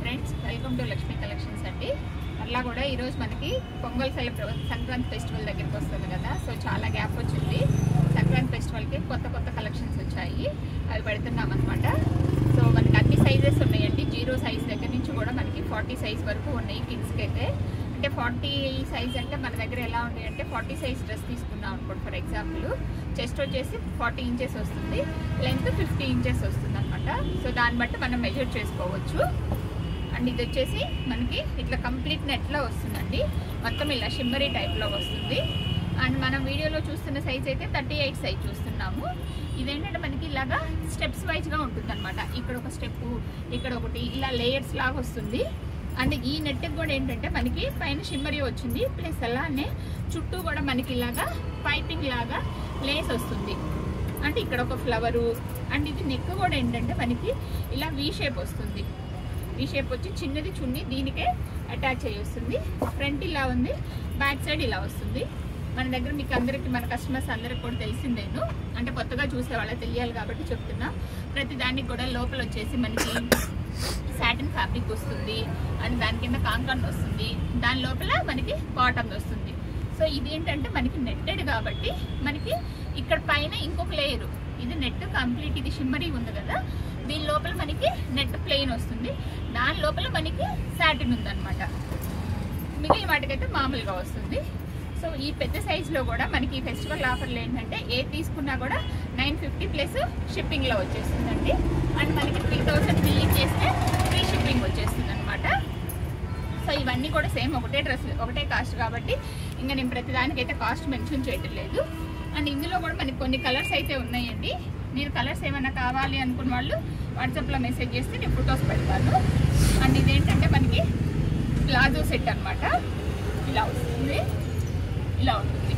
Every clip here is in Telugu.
Friends, welcome to Lakshmi collections అండి. అట్లా కూడా ఈరోజు మనకి పొంగల్ సంక్రాంతి ఫెస్టివల్ దగ్గరికి వస్తుంది కదా. సో చాలా గ్యాప్ వచ్చింది. సంక్రాంతి ఫెస్టివల్కి కొత్త కొత్త కలెక్షన్స్ వచ్చాయి, అవి పెడుతున్నాం అనమాట. సో మనకి అన్ని సైజెస్ ఉన్నాయండి. 0 సైజ్ దగ్గర నుంచి కూడా మనకి 40 సైజ్ వరకు ఉన్నాయి కిడ్స్కి అయితే. అంటే 40 సైజ్ అంటే మన దగ్గర ఎలా ఉంటాయి అంటే 40 సైజ్ డ్రెస్ తీసుకున్నాం అనుకోండి. ఫర్ ఎగ్జాంపుల్ చెస్ట్ వచ్చేసి 40 ఇంచెస్ వస్తుంది, లెంత్ 50 ఇంచెస్ వస్తుంది అనమాట. సో దాన్ని బట్టి మనం మెజర్ చేసుకోవచ్చు. అండ్ ఇది వచ్చేసి మనకి ఇట్లా కంప్లీట్ నెట్లో వస్తుందండి. మొత్తం ఇలా షిమ్మరీ టైప్లో వస్తుంది. అండ్ మనం వీడియోలో చూస్తున్న సైజ్ అయితే 38 సైజ్ చూస్తున్నాము. ఇదేంటంటే మనకి ఇలాగా స్టెప్స్ వైజ్గా ఉంటుంది అనమాట. ఇక్కడ ఒక స్టెప్, ఇక్కడ ఒకటి, ఇలా లేయర్స్ లాగా వస్తుంది. అండ్ ఈ నెట్కి కూడా ఏంటంటే మనకి పైన షిమ్మరీ వచ్చింది, ప్లస్ అలానే చుట్టూ కూడా మనకి ఇలాగా పైపింగ్ లాగా లేస్ వస్తుంది. అంటే ఇక్కడ ఒక ఫ్లవరు. అండ్ ఇది నెక్ కూడా ఏంటంటే మనకి ఇలా వీ షేప్ వస్తుంది. వీ షేప్ వచ్చి చిన్నది చున్నీ దీనికే అటాచ్ అయ్యి వస్తుంది. ఫ్రంట్ ఇలా ఉంది, బ్యాక్ సైడ్ ఇలా వస్తుంది. మన దగ్గర మీకు అందరికి, మన కస్టమర్స్ అందరికి కూడా తెలిసిందేను, అంటే కొత్తగా చూసే వాళ్ళకి తెలియాలి కాబట్టి చెప్తున్నా. ప్రతి దానికి కూడా లోపల వచ్చేసి మనకి సాటిన్ ఫ్యాబ్రిక్ వస్తుంది. అండ్ దాని కింద కాంకాన్ వస్తుంది, దాని లోపల మనకి కాటన్ వస్తుంది. సో ఇది ఏంటంటే మనకి నెట్టెడ్ కాబట్టి మనకి ఇక్కడ పైన ఇంకొక లేయరు. ఇది నెట్ కంప్లీట్, ఇది షిమ్మరీ ఉంది కదా, దీని లోపల మనకి నెట్ ప్లెయిన్ వస్తుంది. దాని లోపల మనకి సాటిన్ ఉందన్నమాట. మిగిలిన వాటికైతే మామూలుగా వస్తుంది. సో ఈ పెద్ద సైజులో కూడా మనకి ఈ ఫెస్టివల్ ఆఫర్లు ఏంటంటే ఏ తీసుకున్నా కూడా 950 ప్లస్ షిప్పింగ్లో వచ్చేస్తుందండి. అండ్ మనకి 3000 బిల్లింగ్ చేస్తే ఫ్రీ షిప్పింగ్ వచ్చేస్తుంది అనమాట. సో ఇవన్నీ కూడా సేమ్ ఒకటే డ్రెస్, ఒకటే కాస్ట్ కాబట్టి ఇంకా నేను ప్రతిదానికైతే కాస్ట్ మెన్షన్ చేయడం లేదు. అండ్ ఇందులో కూడా మనకి కొన్ని కలర్స్ అయితే ఉన్నాయండి. మీరు కలర్స్ ఏమైనా కావాలి అనుకున్న వాళ్ళు వాట్సాప్లో మెసేజ్ చేస్తే నేను ఫొటోస్ పెడతాను. అండ్ ఇదేంటంటే మనకి ప్లాజో సెట్ అనమాట. ఇలా వస్తుంది, ఇలా ఉంటుంది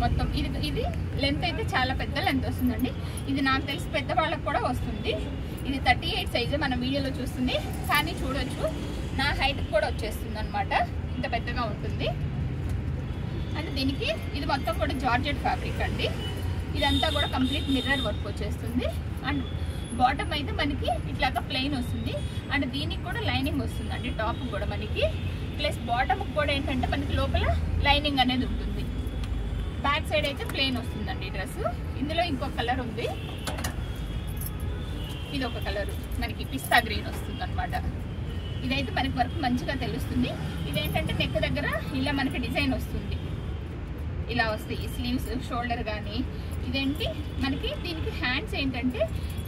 మొత్తం. ఇది లెంత్ అయితే చాలా పెద్ద లెంత్ వస్తుందండి. ఇది నాకు తెలిసి పెద్దవాళ్ళకి కూడా వస్తుంది. ఇది 38 సైజు మన వీడియోలో చూస్తుంది, కానీ చూడొచ్చు నా హైట్ కూడా వచ్చేస్తుంది అనమాట. ఇంత పెద్దగా ఉంటుంది. అండ్ దీనికి ఇది మొత్తం కూడా జార్జెట్ ఫ్యాబ్రిక్ అండి. ఇదంతా కూడా కంప్లీట్ మిర్రర్ వర్క్ వచ్చేస్తుంది. అండ్ బాటమ్ అయితే మనకి ఇట్లాగా ప్లెయిన్ వస్తుంది. అండ్ దీనికి కూడా లైనింగ్ వస్తుందండి, టాప్ కూడా మనకి. ప్లస్ బాటమ్ కూడా ఏంటంటే మనకి లోపల లైనింగ్ అనేది ఉంటుంది. బ్యాక్ సైడ్ అయితే ప్లెయిన్ వస్తుందండి డ్రెస్. ఇందులో ఇంకొక కలర్ ఉంది, ఇది ఒక కలర్ మనకి పిస్తా గ్రీన్ వస్తుంది అనమాట. ఇదైతే మనకి వర్క్ మంచిగా తెలుస్తుంది. ఇదేంటంటే నెక్ దగ్గర ఇలా మనకి డిజైన్ వస్తుంది, ఇలా వస్తాయి స్లీవ్స్, షోల్డర్ కానీ. ఇదేంటి మనకి దీనికి హ్యాండ్స్ ఏంటంటే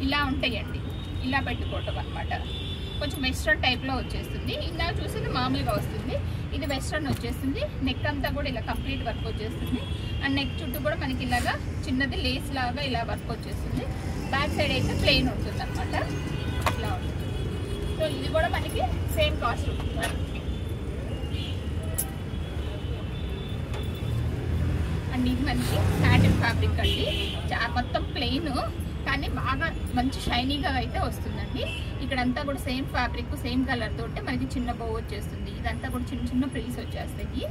ఇలా ఉంటాయండి, ఇలా పెట్టుకోవటం అనమాట. కొంచెం వెస్ట్రన్ టైప్లో వచ్చేస్తుంది. ఇందాక చూసేది మామూలుగా వస్తుంది, ఇది వెస్ట్రన్ వచ్చేస్తుంది. నెక్ అంతా కూడా ఇలా కంప్లీట్ వర్క్ వచ్చేస్తుంది. అండ్ నెక్ చుట్టూ కూడా మనకి ఇలాగా చిన్నది లేస్ లాగా ఇలా వర్క్ వచ్చేస్తుంది. బ్యాక్ సైడ్ అయితే ప్లెయిన్ ఉంటుంది అనమాట, ఇలా ఉంటుంది. సో ఇది కూడా మనకి సేమ్ కాస్ట్ ఉంటుంది. అండ్ ఇది మనకి సాటిన్ ఫ్యాబ్రిక్ అండి. మొత్తం ప్లెయిన్ కానీ బాగా మంచి షైనీగా అయితే వస్తుందండి. ఇక్కడంతా కూడా సేమ్ ఫ్యాబ్రిక్, సేమ్ కలర్ తోటి మనకి చిన్న బో వచ్చేస్తుంది. ఇదంతా కూడా చిన్న చిన్న ప్రిల్స్ వచ్చేస్తాయి.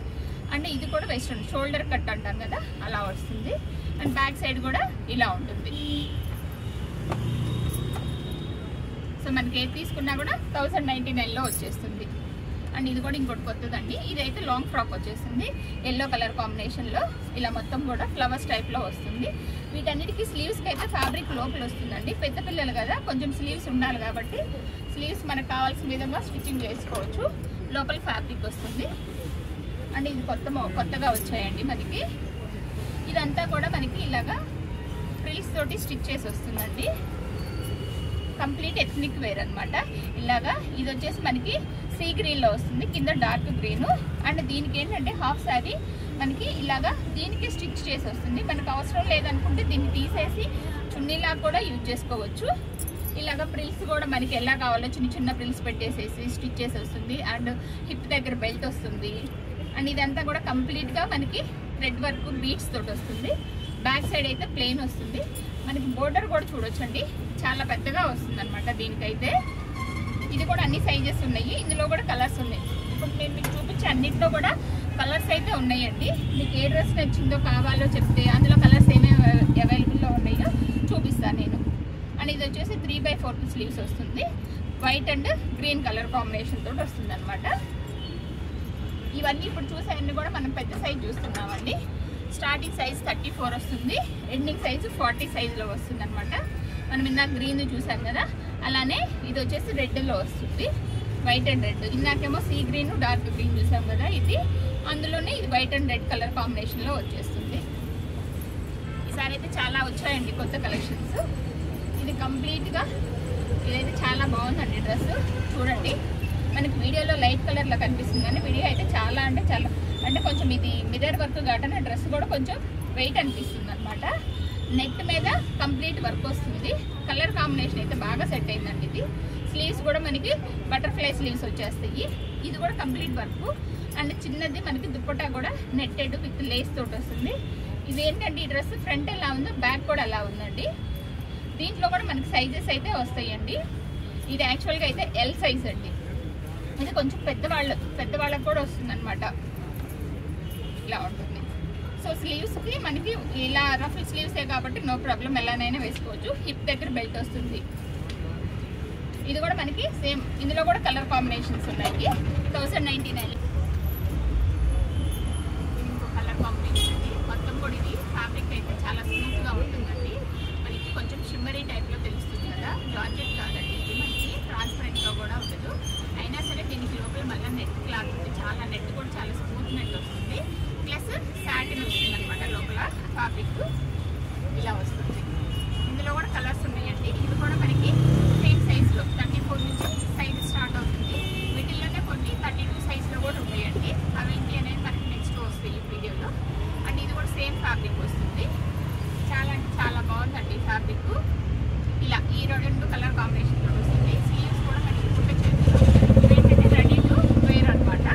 అండ్ ఇది కూడా వెస్ట్రన్ షోల్డర్ కట్ అంటాం కదా, అలా వస్తుంది. అండ్ బ్యాక్ సైడ్ కూడా ఇలా ఉంటుంది. సో మనకి ఏది తీసుకున్నా కూడా 1099లో వచ్చేస్తుంది. అండ్ ఇది కూడా ఇంకోటి కొత్తదండి. ఇదైతే లాంగ్ ఫ్రాక్ వచ్చేస్తుంది, ఎల్లో కలర్ కాంబినేషన్లో. ఇలా మొత్తం కూడా ఫ్లవర్స్ టైప్లో వస్తుంది. వీటన్నిటికీ స్లీవ్స్కి అయితే ఫ్యాబ్రిక్ లోపల వస్తుందండి. పెద్ద పిల్లలు కదా, కొంచెం స్లీవ్స్ ఉండాలి కాబట్టి స్లీవ్స్ మనకు కావాల్సిన విధంగా స్టిచ్చింగ్ చేసుకోవచ్చు. లోపల ఫ్యాబ్రిక్ వస్తుంది. అండ్ ఇది కొత్తగా వచ్చాయండి మనకి. ఇదంతా కూడా మనకి ఇలాగా ఫ్రిల్స్ తోటి స్టిచ్ చేసి వస్తుందండి. కంప్లీట్ ఎథ్నిక్ వేర్ అనమాట. ఇలాగా ఇది వచ్చేసి మనకి సీ గ్రీన్లో వస్తుంది, కింద డార్క్ గ్రీన్. అండ్ దీనికి ఏంటంటే హాఫ్ శారీ మనకి ఇలాగా దీనికి స్టిచ్ చేసి వస్తుంది. మనకు అవసరం లేదనుకుంటే దీన్ని తీసేసి చున్నీలాగా కూడా యూజ్ చేసుకోవచ్చు. ఇలాగ ప్రిల్స్ కూడా మనకి ఎలా కావాలో చిన్న చిన్న ప్రిల్స్ పెట్టేసేసి స్టిచ్ చేసి వస్తుంది. అండ్ హిప్ దగ్గర బెల్ట్ వస్తుంది. అండ్ ఇదంతా కూడా కంప్లీట్గా మనకి థ్రెడ్ వర్క్ బీడ్స్ తోటి వస్తుంది. బ్యాక్ సైడ్ అయితే ప్లెయిన్ వస్తుంది. మనకి బోర్డర్ కూడా చూడొచ్చండి, చాలా పెద్దగా వస్తుంది అనమాట దీనికైతే. ఇది కూడా అన్ని సైజెస్ ఉన్నాయి, ఇందులో కూడా కలర్స్ ఉన్నాయి. ఇప్పుడు నేను మీకు చూపించే అన్నింటిలో కూడా కలర్స్ అయితే ఉన్నాయండి. మీకు ఏ డ్రెస్ నచ్చిందో కావాలో చెప్తే అందులో కలర్స్ ఏమేమి అవైలబుల్లో ఉన్నాయో చూపిస్తాను నేను. అండ్ అండ్ ఇది వచ్చేసి 3/4 స్లీవ్స్ వస్తుంది. White and green colour combination తోటి వస్తుంది అనమాట. ఇవన్నీ ఇప్పుడు చూసేవన్నీ కూడా మనం పెద్ద సైజ్ చూస్తున్నామండి. స్టార్టింగ్ సైజ్ 34 వస్తుంది, ఎండింగ్ సైజు 40 సైజులో వస్తుంది అనమాట. మనం ఇందాక గ్రీన్ చూసాం కదా, అలానే ఇది వచ్చేసి రెడ్లో వస్తుంది, వైట్ అండ్ రెడ్. ఇందాకేమో సీ గ్రీన్ డార్క్ గ్రీన్ చూసాం కదా, ఇది అందులోనే ఇది వైట్ అండ్ రెడ్ కలర్ కాంబినేషన్లో వచ్చేస్తుంది. ఈసారి అయితే చాలా వచ్చాయండి కొత్త కలెక్షన్స్. ఇది కంప్లీట్గా ఇదైతే చాలా బాగుందండి డ్రెస్. చూడండి, మనకి వీడియోలో లైట్ కలర్లో కనిపిస్తుంది కానీ వీడియో అయితే చాలా అంటే కొంచెం ఇది మిర్రర్ వర్క్ కాబట్టి డ్రెస్ కూడా కొంచెం వెయిట్ అనిపిస్తుంది అనమాట. నెట్ మీద కంప్లీట్ వర్క్ వస్తుంది. కలర్ కాంబినేషన్ అయితే బాగా సెట్ అయిందండి. ఇది స్లీవ్స్ కూడా మనకి బటర్ఫ్లై స్లీవ్స్ వచ్చేస్తాయి. ఇది కూడా కంప్లీట్ వర్క్ అండ్ చిన్నది మనకి దుప్పటా కూడా నెట్టెడ్ విత్ లేస్ తోటి వస్తుంది. ఇది ఏంటంటే ఈ డ్రెస్ ఫ్రంట్ ఎలా ఉందో బ్యాక్ కూడా అలా ఉందండి. దీంట్లో కూడా మనకి సైజెస్ అయితే వస్తాయండి. ఇది యాక్చువల్గా అయితే ఎల్ సైజ్ అండి. ఇది కొంచెం పెద్దవాళ్ళకి కూడా వస్తుంది అనమాట. ఇలా ఉంటుంది. సో స్లీవ్స్కి మనకి ఇలా రఫ్ స్లీవ్సే కాబట్టి నో ప్రాబ్లం, ఎలానైనా వేసుకోవచ్చు. హిప్ దగ్గర బెల్ట్ వస్తుంది. ఇది కూడా మనకి సేమ్, ఇందులో కూడా కలర్ కాంబినేషన్స్ ఉన్నాయి. 1099. ఇంకో కలర్ కాంబినేషన్ అండి. మొత్తం కూడా ఇది ఫ్యాబ్రిక్ అయితే చాలా స్మూత్గా ఉంటుందండి. మనకి కొంచెం షిమ్మరీ టైప్లో తెలుస్తుంది కదా, జార్జెట్ కాదండి. ఇది మనకి ట్రాన్స్పరెంట్గా కూడా ఉండదు. అయినా సరే దీనికి లోపల మళ్ళీ నెట్ క్లాత్ ఉంది. చాలా నెట్ కూడా చాలా స్మూత్ నెట్ వస్తుంది. ప్లస్ సాటిన్ వస్తుంది అనమాట లోపల ఫ్యాబ్రిక్. ఇలా వస్తుంది. ఇందులో కూడా కలర్స్ ఉన్నాయండి. ఇది కూడా మనకి సేమ్ సైజ్లో 34 నుంచి సైజ్ స్టార్ట్ అవుతుంది. వీటిల్లోనే కొన్ని 32 సైజ్లో కూడా ఉన్నాయండి. అవేంటి అనేది మనకి నెక్స్ట్ వస్తాయి ఈ వీడియోలో. అండ్ ఇది కూడా సేమ్ ఫ్యాబ్రిక్ వస్తుంది. చాలా అంటే చాలా బాగుందండి ఫ్యాబ్రిక్. ఇలా ఈ 2 కలర్ కాంబినేషన్లో వస్తుంది. స్లీవ్స్ కూడా మనకి పుట్ట చేతిలో ఏంటంటే రెడీ టు వేర్ అనమాట.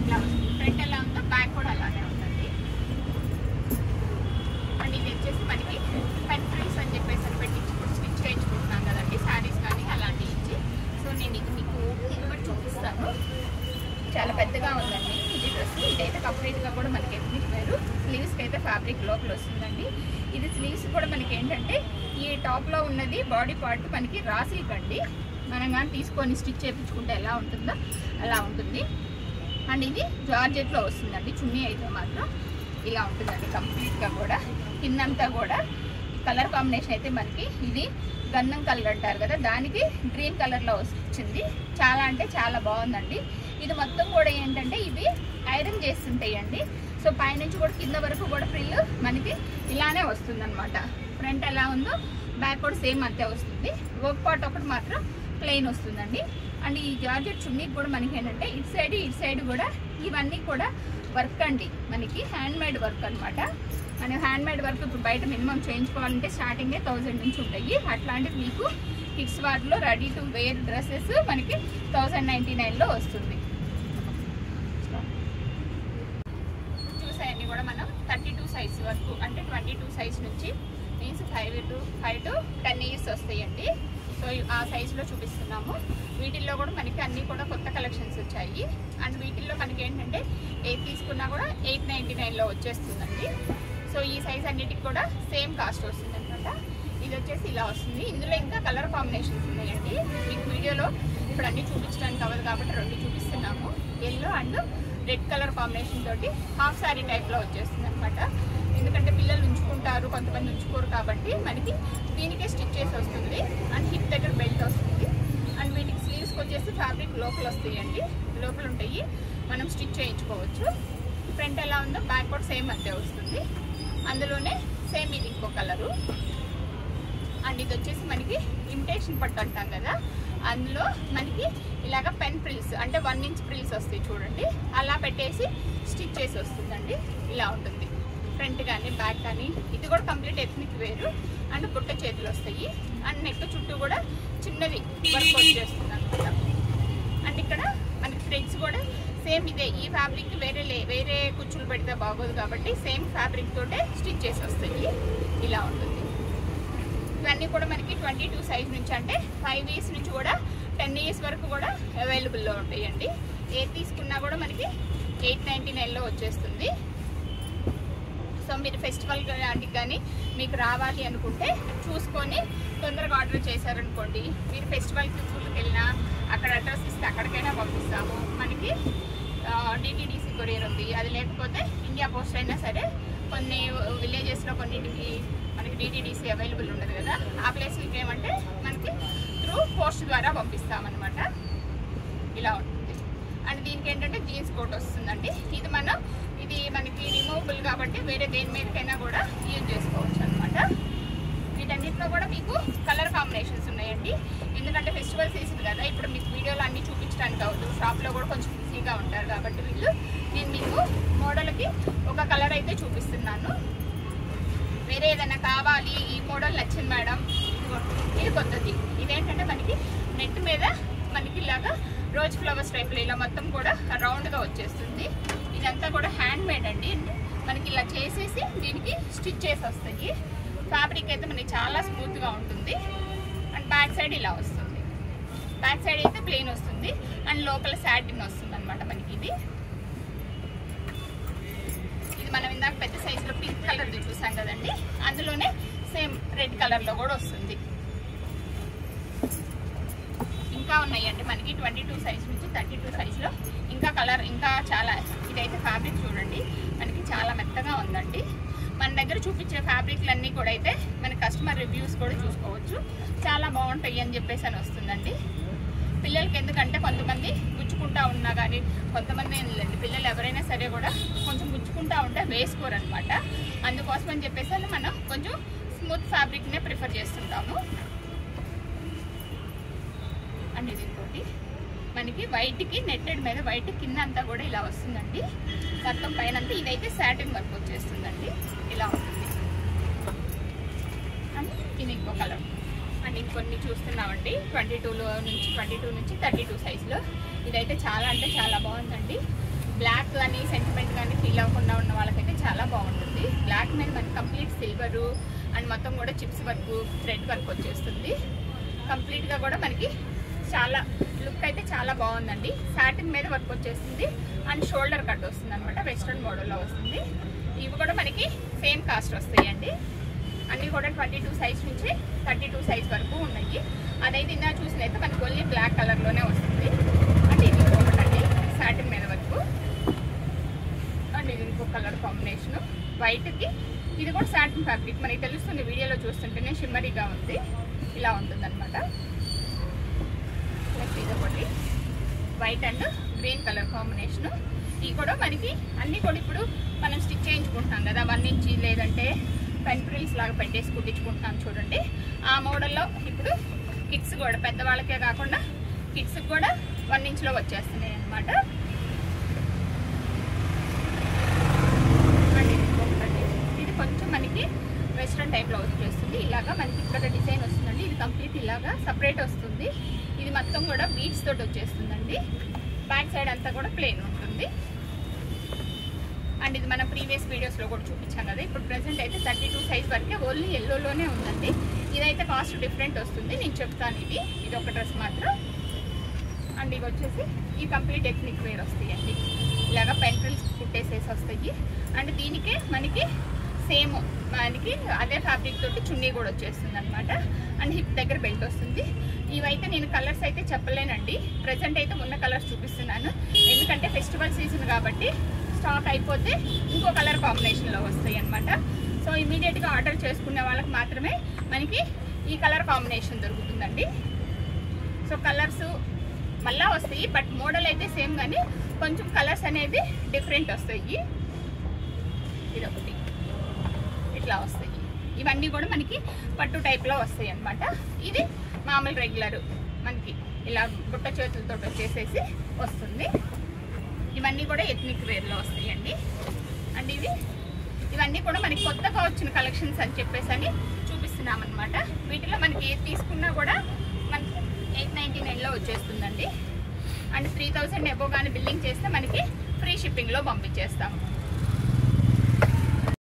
ఇలా వస్తుంది. ఫ్రంట్ ఎలా ఉందో బ్యాక్ కూడా అలానే ఉంటుంది. అండ్ ఇది వచ్చేసి మనకి పెన్ ఫ్రిల్స్ అని చెప్పేసి పెట్టించుకుంటూ స్టిచ్ చేయించుకుంటున్నాం కదండి శారీస్ కానీ అలాంటివి ఇచ్చి. సో నేను ఇది మీకు కూడా చూపిస్తాను. చాలా పెద్దగా ఉందండి ఇది డ్రెస్. ఇదైతే కంప్లీట్గా కూడా మనకి ఎత్నిక్ వేరు. స్లీవ్స్కి అయితే ఫ్యాబ్రిక్ లోపల వస్తుందండి. ఇది స్లీవ్స్ కూడా మనకి ఏంటంటే ఈ టాప్లో ఉన్నది బాడీ పార్ట్ మనకి రాసిల్క్ అండి. మనం కానీ తీసుకొని స్టిచ్ చేయించుకుంటే ఎలా ఉంటుందో అలా ఉంటుంది. అండ్ ఇది జార్జెట్లో వస్తుందండి. చున్నీ అయితే మాత్రం ఇలా ఉంటుందండి కంప్లీట్గా కూడా. కిందంతా కూడా కలర్ కాంబినేషన్ అయితే మనకి ఇది గంధం కలర్ అంటారు కదా, దానికి గ్రీన్ కలర్లో వచ్చింది. చాలా అంటే చాలా బాగుందండి. ఇది మొత్తం కూడా ఏంటంటే ఇవి ఐరన్ చేస్తుంటాయండి. సో పైనుంచి కూడా కింద వరకు కూడా ఫ్రిల్ మనకి ఇలానే వస్తుంది అనమాట. ఫ్రంట్ ఎలా ఉందో బ్యాక్ కూడా సేమ్ అంతే వస్తుంది. వర్క్ పార్ట్ ఒకటి మాత్రం ప్లెయిన్ వస్తుందండి. అండ్ ఈ జార్జెట్ చున్నీకి కూడా మనకి ఏంటంటే ఇటు సైడ్ కూడా ఇవన్నీ కూడా వర్క్ అండి. మనకి హ్యాండ్ మేడ్ వర్క్ అనమాట. మనం హ్యాండ్ మేడ్ వర్క్ ఇప్పుడు బయట మినిమం చేయించుకోవాలంటే స్టార్టింగే 1000 నుంచి ఉంటాయి. అట్లాంటివి మీకు కిడ్స్ వాటిలో రెడీ టు వేర్ డ్రెస్సెస్ మనకి 1099లో వస్తుంది. చూసాయన్నీ కూడా మనం 32 సైజ్ వరకు అంటే 22 సైజ్ నుంచి మీన్స్ 5 to 10 ఇయర్స్ వస్తాయండి. సో ఆ సైజులో చూపిస్తున్నాము. వీటిల్లో కూడా మనకి అన్నీ కూడా కొత్త కలెక్షన్స్ వచ్చాయి. అండ్ వీటిల్లో మనకి ఏంటంటే 8 తీసుకున్నా కూడా 899లో వచ్చేస్తుందండి. సో ఈ సైజ్ అన్నిటికి కూడా సేమ్ కాస్ట్ వస్తుంది అనమాట. ఇది వచ్చేసి ఇలా వస్తుంది. ఇందులో ఇంకా కలర్ కాంబినేషన్స్ ఉన్నాయండి. మీకు వీడియోలో ఇప్పుడు అన్నీ చూపించడానికి అవ్వదు కాబట్టి 2 చూపిస్తున్నాము. Yellow and red colour combination తోటి హాఫ్ శారీ టైప్లో వచ్చేస్తుంది అనమాట. ఎందుకంటే పిల్లలు ఉంచుకుంటారు, కొంతమంది ఉంచుకోరు కాబట్టి మనకి దీనికే స్టిచ్ చేసి వస్తుంది. అండ్ హిప్ దగ్గర బెల్ట్ వస్తుంది. అండ్ వీటికి స్లీవ్స్కి వచ్చేసి ఫ్యాబ్రిక్ లోపల వస్తాయండి. లోపల ఉంటాయి, మనం స్టిచ్ చేయించుకోవచ్చు. ఫ్రంట్ ఎలా ఉందో బ్యాక్ కూడా సేమ్ అంతే వస్తుంది. అందులోనే సేమ్ ఇది ఇంకో కలరు. అండ్ ఇది వచ్చేసి మనకి ఇమిటేషన్ పట్టు అంటాం కదా, అందులో మనకి ఇలాగ పెన్ ఫ్రిల్స్ అంటే 1 ఇంచ్ ఫ్రిల్స్ వస్తాయి చూడండి. అలా పెట్టేసి స్టిచ్ చేసి వస్తుందండి. ఇలా ఉంటుంది ఫ్రంట్ కానీ బ్యాక్ కానీ. ఇది కూడా కంప్లీట్ ఎథ్నిక్ వేరు. అండ్ బుట్ట చేతులు వస్తాయి. అండ్ నెక్ చుట్టూ కూడా చిన్నది వర్క్ వచ్చేస్తుంది అనమాట. అండ్ ఇక్కడ మనకి థ్రెడ్స్ కూడా సేమ్ ఇదే. ఈ ఫ్యాబ్రిక్ వేరే కుచ్చులు పెడితే బాగోదు కాబట్టి సేమ్ ఫ్యాబ్రిక్ తోటే స్టిచ్ చేసి వస్తాయి. ఇలా ఉంటుంది. ఇవన్నీ కూడా మనకి 22 సైజ్ నుంచి అంటే 5 ఇయర్స్ నుంచి కూడా 10 ఇయర్స్ వరకు కూడా అవైలబుల్లో ఉంటాయండి. ఏది తీసుకున్నా కూడా మనకి 899లో వచ్చేస్తుంది. సో సో మీరు ఫెస్టివల్ లాంటికి కానీ మీకు రావాలి అనుకుంటే చూసుకొని తొందరగా ఆర్డర్ చేశారనుకోండి, మీరు ఫెస్టివల్కి స్కూల్కి వెళ్ళినా అక్కడ అడ్రస్ ఇస్తే అక్కడికైనా పంపిస్తాము. మనకి DTDC కొరియర్ ఉంది. అది లేకపోతే ఇండియా పోస్ట్ అయినా సరే కొన్ని విలేజెస్లో కొన్నింటికి మనకి DTDC అవైలబుల్ ఉండదు కదా, ఆ ప్లేస్లకి ఏమంటే మనకి త్రూ పోస్ట్ ద్వారా పంపిస్తామన్నమాట. ఇలా ఉంటుంది. అండ్ దీనికి ఏంటంటే జీన్స్ కోట్ వస్తుందండి. ఇది మనకి రిమూవబుల్ కాబట్టి వేరే దేని మీదకైనా కూడా యూజ్ చేసుకోవచ్చు అనమాట. వీటన్నిటిలో కూడా మీకు కలర్ కాంబినేషన్స్ ఉన్నాయండి. ఎందుకంటే ఫెస్టివల్ సీజన్ కదా, ఇప్పుడు మీకు వీడియోలో అన్నీ చూపించడానికి అవ్వదు, షాప్లో కూడా కొంచెం బిజీగా ఉంటారు కాబట్టి నేను మీకు మోడల్కి ఒక కలర్ అయితే చూపిస్తున్నాను. వేరే ఏదైనా కావాలి, ఈ మోడల్ నచ్చింది మేడం, ఇది కొత్తది. ఇదేంటంటే మనకి నెట్ మీద మనకి ఇలాగా రోజ్ ఫ్లవర్స్ టైప్లో ఇలా మొత్తం కూడా రౌండ్గా వచ్చేస్తుంది. ఇదంతా కూడా హ్యాండ్ మేడ్ అండి. మనకి ఇలా చేసేసి దీనికి స్టిచ్ చేసి వస్తాయి. ఫ్యాబ్రిక్ అయితే మనకి చాలా స్మూత్గా ఉంటుంది. అండ్ బ్యాక్ సైడ్ ఇలా వస్తుంది. బ్యాక్ సైడ్ అయితే ప్లెయిన్ వస్తుంది అండ్ లోపల సాటిన్ వస్తుంది అనమాట మనకి. ఇది మనం ఇందాక పెద్ద సైజులో పింక్ కలర్ చూసాం కదండి, అందులోనే సేమ్ రెడ్ కలర్లో కూడా వస్తుంది. ఇంకా ఉన్నాయండి మనకి 22 సైజ్ నుంచి 32 సైజులో ఇంకా కలర్ ఇంకా చాలా. ఇదైతే ఫ్యాబ్రిక్ చూడండి మనకి చాలా మెత్తగా ఉందండి. మన దగ్గర చూపించే ఫ్యాబ్రిక్లన్నీ కూడా అయితే మన కస్టమర్ రివ్యూస్ కూడా చూసుకోవచ్చు, చాలా బాగుంటాయి అని చెప్పేసి అని వస్తుందండి. పిల్లలకి ఎందుకంటే కొంతమంది గుచ్చుకుంటా ఉన్నా కానీ, కొంతమంది ఏంటండి పిల్లలు ఎవరైనా సరే కూడా కొంచెం గుచ్చుకుంటా ఉంటే వేసుకోరు అనమాట. అందుకోసం అని చెప్పేసి అని మనం కొంచెం స్మూత్ ఫ్యాబ్రిక్నే ప్రిఫర్ చేస్తుంటాము. అండ్ ఇది ఇంకోటి మనకి వైట్కి నెట్టెడ్ మీద వైట్ కింద అంతా కూడా ఇలా వస్తుందండి. మొత్తం పైన అంతా ఇదైతే సాటిన్ వర్క్ వచ్చేస్తుందండి. ఇలా ఉంటుంది. అండ్ ఇది ఇంకో కలర్. అండ్ ఇంకొన్ని చూస్తున్నామండి 22 నుంచి 32 సైజులో. ఇదైతే చాలా అంటే చాలా బాగుందండి. బ్లాక్ కానీ సెంటిమెంట్ కానీ ఫీల్ అవ్వకుండా ఉన్న వాళ్ళకైతే చాలా బాగుంటుంది. బ్లాక్ మీద మనకి కంప్లీట్ సిల్వరు అండ్ మొత్తం కూడా చిప్స్ వర్క్, థ్రెడ్ వర్క్ వచ్చేస్తుంది. కంప్లీట్గా కూడా మనకి చాలా లుక్ అయితే చాలా బాగుందండి. సాటిన్ మీద వర్క్ వచ్చేస్తుంది అండ్ షోల్డర్ కట్ వస్తుంది అనమాట. వెస్ట్రన్ మోడల్లో వస్తుంది. ఇవి కూడా మనకి సేమ్ కాస్ట్ వస్తాయండి. అన్నీ కూడా 22 సైజ్ నుంచి 32 సైజ్ వరకు ఉన్నాయి. అదైతే ఇందా చూసినైతే మనకి ఓన్లీ బ్లాక్ కలర్లోనే వస్తుంది. అంటే ఇది ఒకటండి సాటిన్ మీద వర్క్. అండ్ ఇది ఇంకో కలర్ కాంబినేషను వైట్కి. ఇది కూడా సాటిన్ ఫ్యాబ్రిక్ మనకి తెలుస్తుంది, వీడియోలో చూస్తుంటేనే షిమ్మరీగా ఉంది. ఇలా ఉంటుంది అనమాట. ఇది ఒకటి white and green colour combination. ఇవి కూడా మనకి అన్నీ కూడా ఇప్పుడు మనం స్టిచ్ చేయించుకుంటున్నాం కదా, 1 ఇంచ్ లేదంటే పెన్ ప్రిల్స్ లాగా పెట్టేసి కుట్టించుకుంటున్నాం చూడండి. ఆ మోడల్లో ఇప్పుడు కిడ్స్ కూడా పెద్దవాళ్ళకే కాకుండా కిడ్స్కి కూడా 1 ఇంచ్లో వచ్చేస్తున్నాయి అనమాట. ఇది కొంచెం మనకి వెస్ట్రన్ టైప్లో వచ్చేస్తుంది. ఇలాగా మనకి ఇక్కడ డిజైన్ వస్తుందండి. ఇది కంప్లీట్ ఇలాగా సపరేట్ వస్తుంది. ఇది మొత్తం కూడా బీడ్స్ తోటి వచ్చేస్తుందండి. బ్యాక్ సైడ్ అంతా కూడా ప్లెయిన్ ఉంటుంది. అండ్ ఇది మనం ప్రీవియస్ వీడియోస్లో కూడా చూపించాం కదా. ఇప్పుడు ప్రెసెంట్ అయితే 32 సైజ్ వరకే ఓన్లీ ఎల్లోలోనే ఉందండి. ఇదైతే కాస్ట్ డిఫరెంట్ వస్తుంది, నేను చెప్తాను. ఇది ఒక డ్రెస్ మాత్రం. అండ్ ఇవి వచ్చేసి ఈ కంప్లీట్ ఎథ్నిక్ వేర్ వస్తాయండి. ఇలాగా పెన్సిల్స్ కుట్టేసేసి వస్తాయి. అండ్ దీనికే మనకి సేమ్ మనకి అదే ఫ్యాబ్రిక్ తోటి చున్నీ కూడా వచ్చేస్తుంది అనమాట. అండ్ హిప్ దగ్గర బెల్ట్ వస్తుంది. ఇవైతే నేను కలర్స్ అయితే చెప్పలేనండి. ప్రెసెంట్ అయితే ఉన్న కలర్స్ చూపిస్తున్నాను, ఎందుకంటే ఫెస్టివల్ సీజన్ కాబట్టి స్టాక్ అయిపోతే ఇంకో కలర్ కాంబినేషన్లో వస్తాయి అనమాట. సో ఇమీడియట్గా ఆర్డర్ చేసుకునే వాళ్ళకి మాత్రమే మనకి ఈ కలర్ కాంబినేషన్ దొరుకుతుందండి. సో కలర్స్ మళ్ళా వస్తాయి, బట్ మోడల్ అయితే సేమ్ కానీ కొంచెం కలర్స్ అనేది డిఫరెంట్ వస్తాయి. ఇదొకటి ఇట్లా వస్తాయి. ఇవన్నీ కూడా మనకి పట్టు టైప్లో వస్తాయి అన్నమాట. ఇది మామూలు రెగ్యులర్ మనకి ఇలా బుట్ట చేతులతో వచ్చేసేసి వస్తుంది. ఇవన్నీ కూడా ఎథ్నిక్ వేర్లో వస్తాయండి. అండ్ ఇవన్నీ కూడా మనకి కొత్తగా వచ్చిన కలెక్షన్స్ అని చెప్పేసి అని చూపిస్తున్నాం అనమాట. వీటిలో మనకి ఏది తీసుకున్నా కూడా మనకి 899లో వచ్చేస్తుందండి. అండ్ 3000 ఎబో కానీ బిల్లింగ్ చేస్తే మనకి ఫ్రీ షిప్పింగ్లో పంపించేస్తాము.